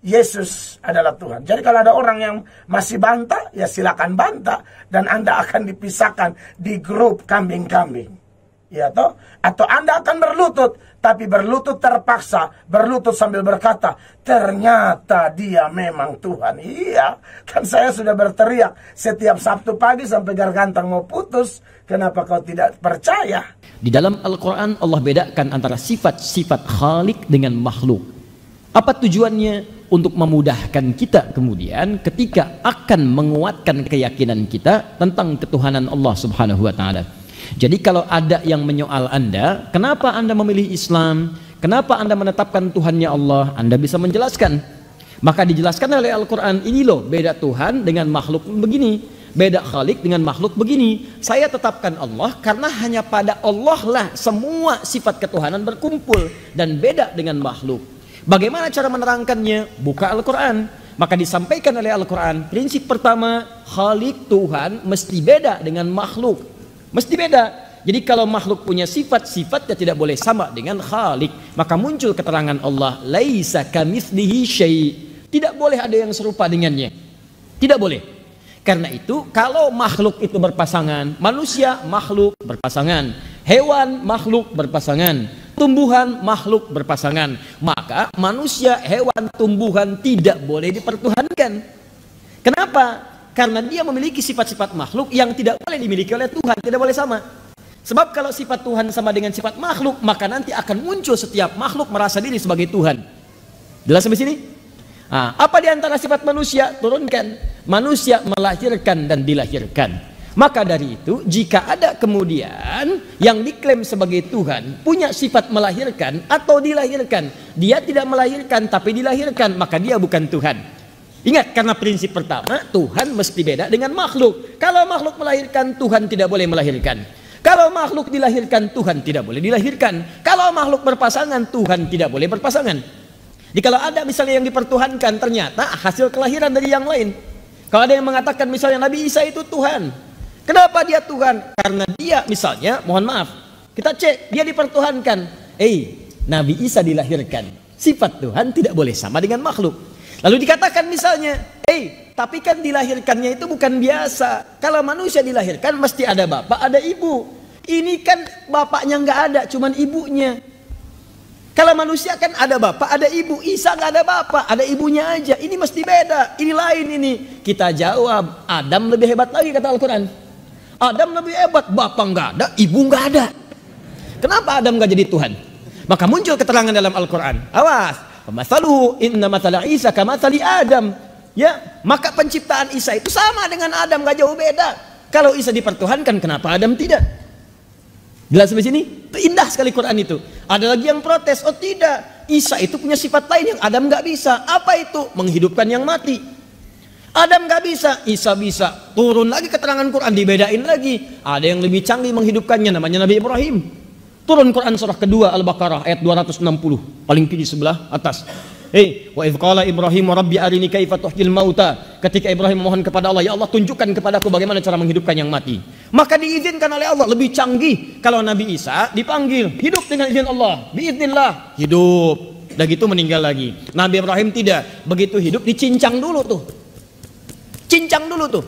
Yesus adalah Tuhan. Jadi kalau ada orang yang masih bantah, ya silakan bantah, dan Anda akan dipisahkan di grup kambing-kambing. Ya toh? Atau Anda akan berlutut, tapi berlutut terpaksa, berlutut sambil berkata, ternyata dia memang Tuhan. Iya, kan saya sudah berteriak setiap Sabtu pagi sampai gargantang mau putus. Kenapa kau tidak percaya? Di dalam Al-Quran Allah bedakan antara sifat-sifat Khalik dengan makhluk. Apa tujuannya? Untuk memudahkan kita kemudian ketika akan menguatkan keyakinan kita tentang ketuhanan Allah Subhanahu wa taala. Jadi kalau ada yang menyoal Anda, kenapa Anda memilih Islam? Kenapa Anda menetapkan Tuhannya Allah? Anda bisa menjelaskan. Maka dijelaskan oleh Al-Quran, ini loh beda Tuhan dengan makhluk begini, beda Khalik dengan makhluk begini. Saya tetapkan Allah karena hanya pada Allah lah semua sifat ketuhanan berkumpul, dan beda dengan makhluk. Bagaimana cara menerangkannya? Buka Al-Quran. Maka disampaikan oleh Al-Quran, prinsip pertama, Khalik Tuhan mesti beda dengan makhluk. Mesti beda. Jadi kalau makhluk punya sifat-sifatnya tidak boleh sama dengan Khalik. Maka muncul keterangan Allah, laisa kamitslihi syai'. Tidak boleh ada yang serupa dengannya. Tidak boleh. Karena itu kalau makhluk itu berpasangan, manusia makhluk berpasangan, hewan makhluk berpasangan, tumbuhan makhluk berpasangan, maka manusia, hewan, tumbuhan tidak boleh dipertuhankan. Kenapa? Karena dia memiliki sifat-sifat makhluk yang tidak boleh dimiliki oleh Tuhan, tidak boleh sama. Sebab kalau sifat Tuhan sama dengan sifat makhluk, maka nanti akan muncul setiap makhluk merasa diri sebagai Tuhan. Jelas sampai sini? Nah, apa di antara sifat manusia? Turunkan. Manusia melahirkan dan dilahirkan. Maka dari itu, jika ada kemudian yang diklaim sebagai Tuhan punya sifat melahirkan atau dilahirkan, dia tidak melahirkan tapi dilahirkan, maka dia bukan Tuhan. Ingat, karena prinsip pertama, Tuhan mesti beda dengan makhluk. Kalau makhluk melahirkan, Tuhan tidak boleh melahirkan. Kalau makhluk dilahirkan, Tuhan tidak boleh dilahirkan. Kalau makhluk berpasangan, Tuhan tidak boleh berpasangan. Jadi kalau ada misalnya yang dipertuhankan, ternyata hasil kelahiran dari yang lain. Kalau ada yang mengatakan misalnya Nabi Isa itu Tuhan, kenapa dia Tuhan? Karena dia misalnya, mohon maaf, kita cek, dia dipertuhankan. Nabi Isa dilahirkan, sifat Tuhan tidak boleh sama dengan makhluk. Lalu dikatakan misalnya, tapi kan dilahirkannya itu bukan biasa. Kalau manusia dilahirkan mesti ada bapak, ada ibu. Ini kan bapaknya nggak ada, cuman ibunya. Kalau manusia kan ada bapak, ada ibu. Isa nggak ada bapak, ada ibunya aja. Ini mesti beda, ini lain ini. Kita jawab, Adam lebih hebat lagi kata Al-Quran. Adam lebih hebat, bapak nggak ada, ibu nggak ada. Kenapa Adam nggak jadi Tuhan? Maka muncul keterangan dalam Al-Quran. Awas, masaluhu inna matala Isa kamatsali Adam. Ya, maka penciptaan Isa itu sama dengan Adam, nggak jauh beda. Kalau Isa dipertuhankan, kenapa Adam tidak? Jelas sampai sini? Indah sekali Quran itu. Ada lagi yang protes, oh tidak, Isa itu punya sifat lain yang Adam nggak bisa. Apa itu? Menghidupkan yang mati. Adam nggak bisa, Isa bisa. Turun lagi keterangan Quran, dibedain lagi. Ada yang lebih canggih menghidupkannya, namanya Nabi Ibrahim. Turun Quran surah kedua Al-Baqarah ayat 260, paling kiri sebelah atas. Wa idz qala Ibrahim rabbi arini kaifa tuhyil mauta. Ketika Ibrahim memohon kepada Allah, ya Allah tunjukkan kepadaku bagaimana cara menghidupkan yang mati. Maka diizinkan oleh Allah, lebih canggih. Kalau Nabi Isa dipanggil, hidup dengan izin Allah, biiznillah, hidup. Udah gitu meninggal lagi. Nabi Ibrahim tidak, begitu hidup dicincang dulu tuh. Cincang dulu tuh.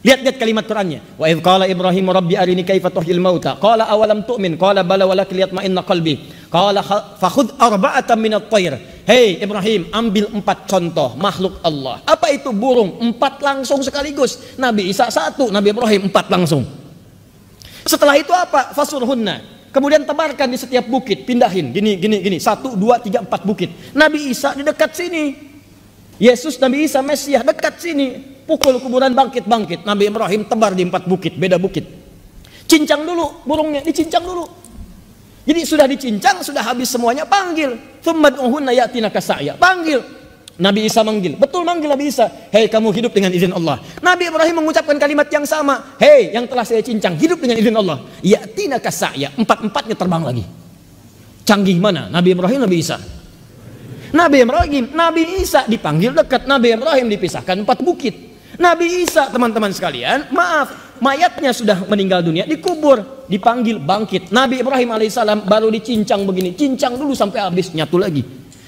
Lihat kalimat Qur'annya. Wa idz qala Ibrahim rabbi arini kaifa tuhyil mauta. Qala awalam tu'min? Qala bala walakin liyatma'inna qalbi. Qala fakhudh arba'atan minat thair. Hei Ibrahim, ambil 4 contoh makhluk Allah. Apa itu? Burung, 4 langsung sekaligus. Nabi Isa 1, Nabi Ibrahim 4 langsung. Setelah itu apa? Fasurhunna. Kemudian tebarkan di setiap bukit, pindahin. Gini. 1, 2, 3, 4 bukit. Nabi Isa di dekat sini. Yesus, Nabi Isa, Mesias dekat sini. Pukul kuburan, bangkit. Nabi Ibrahim tebar di 4 bukit, beda bukit. Cincang dulu burungnya, dicincang dulu. Jadi sudah dicincang, sudah habis semuanya, panggil. Tsummad'uhunna ya'tinaka sa'ya. Panggil. Nabi Isa manggil. Betul manggil Nabi Isa. Hei, kamu hidup dengan izin Allah. Nabi Ibrahim mengucapkan kalimat yang sama. Hei, yang telah saya cincang, hidup dengan izin Allah. Ya'tinaka sa'ya. 4-4-nya terbang lagi. Canggih mana? Nabi Ibrahim, Nabi Isa. Nabi Ibrahim, Nabi Isa dipanggil dekat. Nabi Ibrahim dipisahkan 4 bukit. Nabi Isa, teman-teman sekalian, maaf, mayatnya sudah meninggal dunia, dikubur, dipanggil bangkit. Nabi Ibrahim alaihissalam baru dicincang begini, cincang dulu sampai habis, nyatu lagi.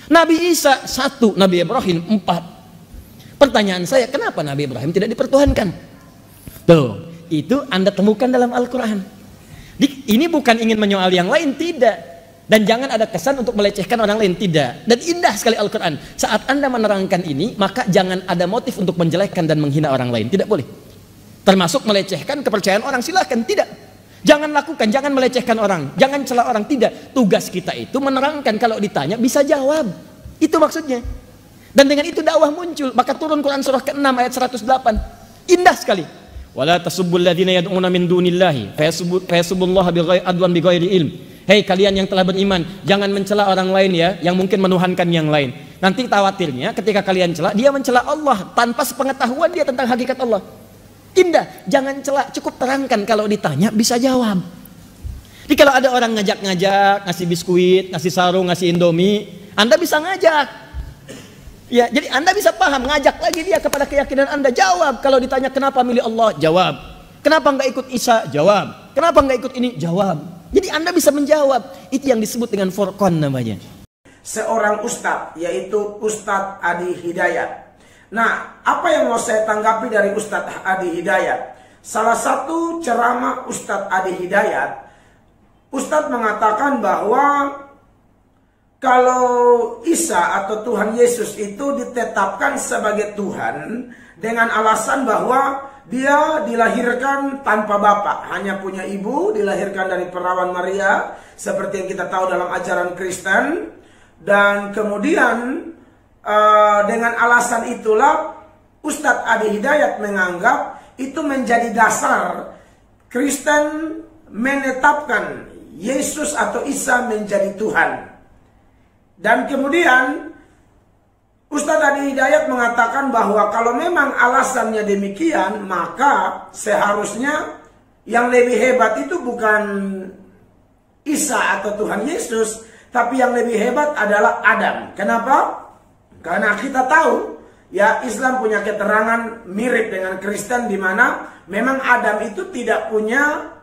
Nabi Isa 1, Nabi Ibrahim 4. Pertanyaan saya, kenapa Nabi Ibrahim tidak dipertuhankan? Tuh, itu Anda temukan dalam Al-Quran. Ini bukan ingin menyoal yang lain, tidak. Dan jangan ada kesan untuk melecehkan orang lain, tidak. Dan indah sekali Al-Quran. Saat Anda menerangkan ini, maka jangan ada motif untuk menjelekkan dan menghina orang lain. Tidak boleh. Termasuk melecehkan kepercayaan orang, silahkan. Tidak. Jangan lakukan, jangan melecehkan orang. Jangan celah orang, tidak. Tugas kita itu menerangkan, kalau ditanya bisa jawab. Itu maksudnya. Dan dengan itu dakwah muncul. Maka turun Quran surah ke-6 ayat 108. Indah sekali. Wala tasubbul ladzina yad'una min dunillahi fayasubbullaha bighairi ilm. Hei kalian yang telah beriman, jangan mencela orang lain ya, yang mungkin menuhankan yang lain. Nanti khawatirnya ketika kalian cela, dia mencela Allah tanpa sepengetahuan dia tentang hakikat Allah. Indah, jangan cela, cukup terangkan, kalau ditanya bisa jawab. Jadi kalau ada orang ngajak-ngajak, ngasih biskuit, ngasih sarung, ngasih indomie, Anda bisa ngajak. Ya, jadi Anda bisa paham, ngajak lagi dia kepada keyakinan Anda, jawab. Kalau ditanya kenapa milih Allah, jawab. Kenapa nggak ikut Isa, jawab. Kenapa nggak ikut ini, jawab. Jadi Anda bisa menjawab. Itu yang disebut dengan furqan namanya. Seorang ustadz, yaitu Ustadz Adi Hidayat. Nah, apa yang mau saya tanggapi dari Ustadz Adi Hidayat? Salah satu ceramah Ustadz Adi Hidayat, Ustadz mengatakan bahwa kalau Isa atau Tuhan Yesus itu ditetapkan sebagai Tuhan dengan alasan bahwa dia dilahirkan tanpa bapak, hanya punya ibu, dilahirkan dari perawan Maria, seperti yang kita tahu dalam ajaran Kristen. Dan kemudian dengan alasan itulah Ustadz Adi Hidayat menganggap itu menjadi dasar Kristen menetapkan Yesus atau Isa menjadi Tuhan. Dan kemudian Ustadz Adi Hidayat mengatakan bahwa kalau memang alasannya demikian, maka seharusnya yang lebih hebat itu bukan Isa atau Tuhan Yesus, tapi yang lebih hebat adalah Adam. Kenapa? Karena kita tahu ya, Islam punya keterangan mirip dengan Kristen, di mana memang Adam itu tidak punya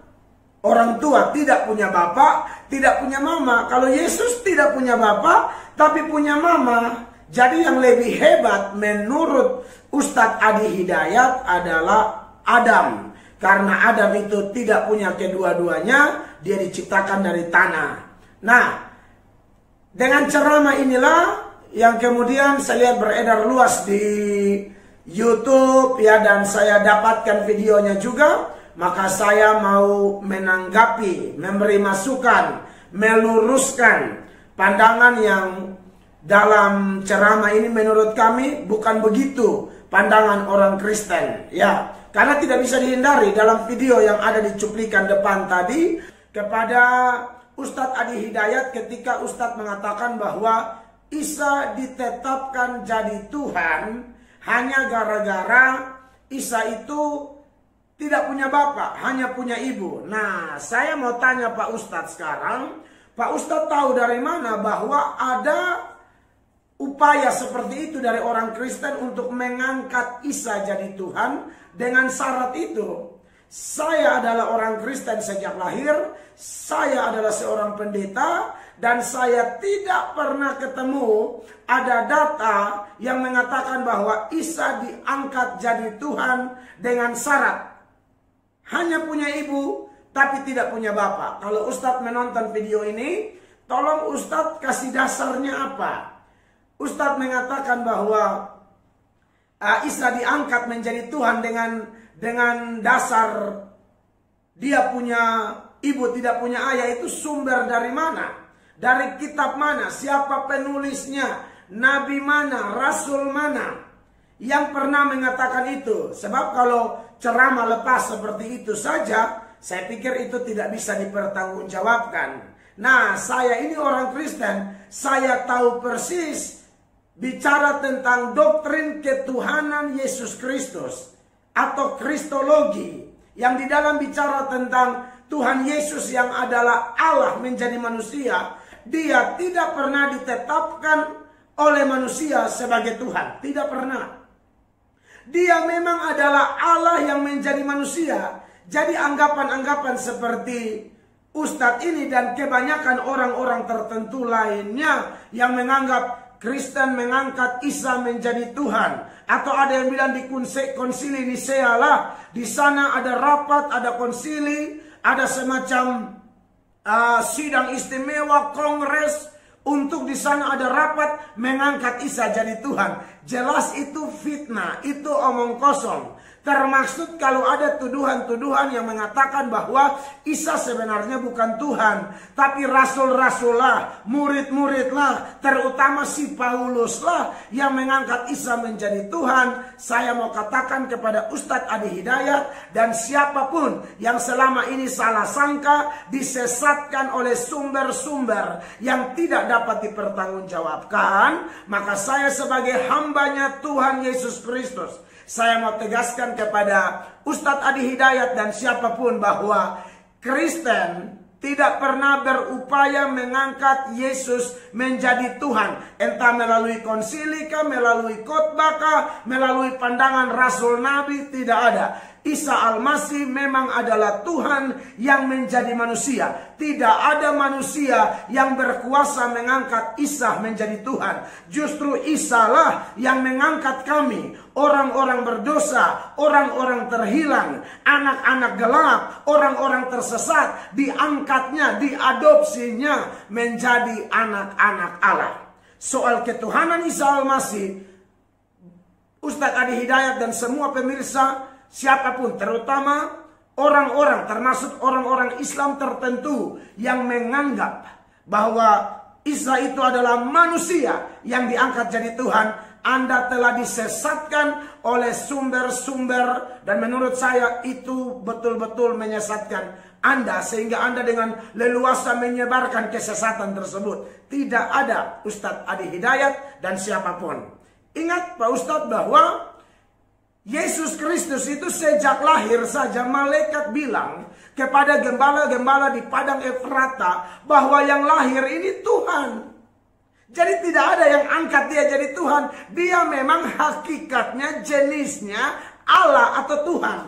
orang tua, tidak punya bapak, tidak punya mama. Kalau Yesus tidak punya bapak, tapi punya mama. Jadi yang lebih hebat menurut Ustadz Adi Hidayat adalah Adam. Karena Adam itu tidak punya kedua-duanya, dia diciptakan dari tanah. Nah, dengan ceramah inilah yang kemudian saya lihat beredar luas di YouTube ya, dan saya dapatkan videonya juga. Maka saya mau menanggapi, memberi masukan, meluruskan pandangan yang dalam ceramah ini menurut kami bukan begitu pandangan orang Kristen ya. Karena tidak bisa dihindari dalam video yang ada di cuplikan depan tadi kepada Ustadz Adi Hidayat, ketika Ustadz mengatakan bahwa Isa ditetapkan jadi Tuhan hanya gara-gara Isa itu tidak punya bapak, hanya punya ibu. Nah, saya mau tanya Pak Ustadz sekarang, Pak Ustadz tahu dari mana bahwa ada upaya seperti itu dari orang Kristen untuk mengangkat Isa jadi Tuhan dengan syarat itu? Saya adalah orang Kristen sejak lahir, saya adalah seorang pendeta, dan saya tidak pernah ketemu ada data yang mengatakan bahwa Isa diangkat jadi Tuhan dengan syarat hanya punya ibu tapi tidak punya bapak. Kalau Ustadz menonton video ini, tolong Ustadz kasih dasarnya apa? Ustadz mengatakan bahwa Isa diangkat menjadi Tuhan dengan dasar dia punya ibu tidak punya ayah. Itu sumber dari mana? Dari kitab mana? Siapa penulisnya? Nabi mana? Rasul mana yang pernah mengatakan itu? Sebab kalau ceramah lepas seperti itu saja, saya pikir itu tidak bisa dipertanggungjawabkan. Nah, saya ini orang Kristen, saya tahu persis bicara tentang doktrin ketuhanan Yesus Kristus atau Kristologi, yang di dalam bicara tentang Tuhan Yesus yang adalah Allah menjadi manusia. Dia tidak pernah ditetapkan oleh manusia sebagai Tuhan, tidak pernah. Dia memang adalah Allah yang menjadi manusia. Jadi anggapan-anggapan seperti Ustadz ini dan kebanyakan orang-orang tertentu lainnya yang menganggap Kristen mengangkat Isa menjadi Tuhan. Atau ada yang bilang di konsili Nisea lah. Di sana ada rapat, ada konsili, ada semacam sidang istimewa, kongres. Untuk di sana ada rapat mengangkat Isa jadi Tuhan. Jelas itu fitnah, itu omong kosong. Termaksud kalau ada tuduhan-tuduhan yang mengatakan bahwa Isa sebenarnya bukan Tuhan, tapi rasul-rasul lah, murid-murid lah, terutama si Paulus lah yang mengangkat Isa menjadi Tuhan. Saya mau katakan kepada Ustadz Adi Hidayat dan siapapun yang selama ini salah sangka, disesatkan oleh sumber-sumber yang tidak dapat dipertanggungjawabkan, maka saya sebagai hambanya Tuhan Yesus Kristus, saya mau tegaskan kepada Ustadz Adi Hidayat dan siapapun bahwa Kristen tidak pernah berupaya mengangkat Yesus menjadi Tuhan. Entah melalui konsili kah, melalui khotbah kah, melalui pandangan Rasul Nabi, tidak ada. Isa Al-Masih memang adalah Tuhan yang menjadi manusia. Tidak ada manusia yang berkuasa mengangkat Isa menjadi Tuhan. Justru Isa lah yang mengangkat kami, orang-orang berdosa, orang-orang terhilang, anak-anak gelap, orang-orang tersesat, diangkatnya, diadopsinya menjadi anak-anak Allah. Soal ketuhanan Isa Al-Masih, Ustadz Adi Hidayat dan semua pemirsa, siapapun, terutama orang-orang, termasuk orang-orang Islam tertentu yang menganggap bahwa Isa itu adalah manusia yang diangkat jadi Tuhan, Anda telah disesatkan oleh sumber-sumber, dan menurut saya itu betul-betul menyesatkan Anda, sehingga Anda dengan leluasa menyebarkan kesesatan tersebut. Tidak ada Ustadz Adi Hidayat dan siapapun. Ingat Pak Ustadz bahwa Yesus Kristus itu sejak lahir saja malaikat bilang kepada gembala-gembala di padang Efrata bahwa yang lahir ini Tuhan. Jadi tidak ada yang angkat dia jadi Tuhan. Dia memang hakikatnya, jenisnya Allah atau Tuhan.